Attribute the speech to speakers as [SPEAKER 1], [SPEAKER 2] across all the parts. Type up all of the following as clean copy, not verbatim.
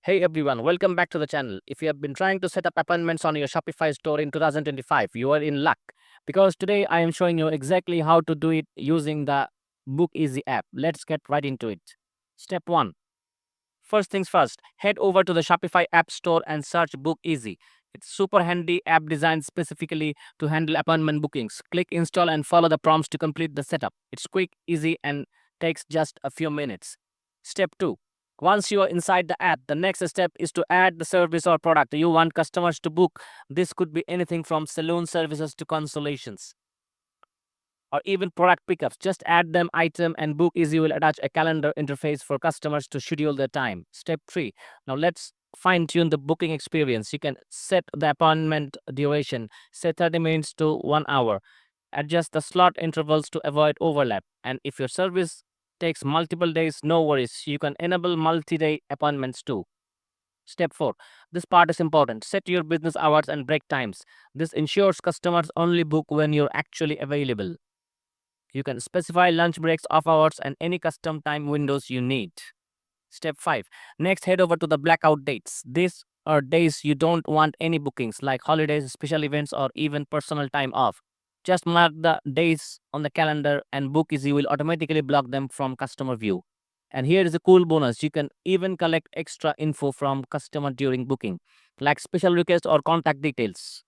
[SPEAKER 1] Hey everyone, welcome back to the channel. If you have been trying to set up appointments on your Shopify store in 2025, you are in luck because today I am showing you exactly how to do it using the Book Easy app. Let's get right into it. Step 1. First things first, head over to the Shopify App Store and search Book Easy. It's super handy app designed specifically to handle appointment bookings. Click install and follow the prompts to complete the setup. It's quick, easy, and takes just a few minutes. Step 2. Once you are inside the app, the next step is to add the service or product you want customers to book. This could be anything from salon services to consultations or even product pickups. Just add them item and Book Easy will attach a calendar interface for customers to schedule their time. Step 3. Now let's fine tune the booking experience. You can set the appointment duration, say 30 minutes to 1 hour. Adjust the slot intervals to avoid overlap. And if your service takes multiple days, no worries. You can enable multi-day appointments too. Step 4. This part is important. Set your business hours and break times. This ensures customers only book when you're actually available. You can specify lunch breaks, off hours, and any custom time windows you need. Step 5. Next, head over to the blackout dates. These are days you don't want any bookings, like holidays, special events, or even personal time off. Just mark the days on the calendar, and Book Easy will automatically block them from customer view. And here is a cool bonus. You can even collect extra info from customer during booking, like special requests or contact details.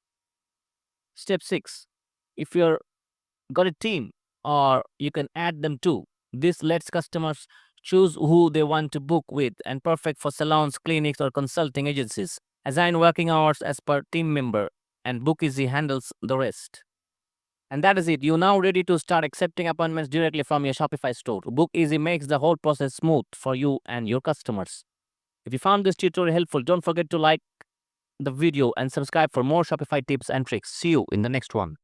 [SPEAKER 1] Step 6. If you're got a team or you can add them too. This lets customers choose who they want to book with and perfect for salons, clinics, or consulting agencies. Assign working hours as per team member and Book Easy handles the rest. And that is it. You're now ready to start accepting appointments directly from your Shopify store. Book Easy makes the whole process smooth for you and your customers. If you found this tutorial helpful, don't forget to like the video and subscribe for more Shopify tips and tricks. See you in the next one.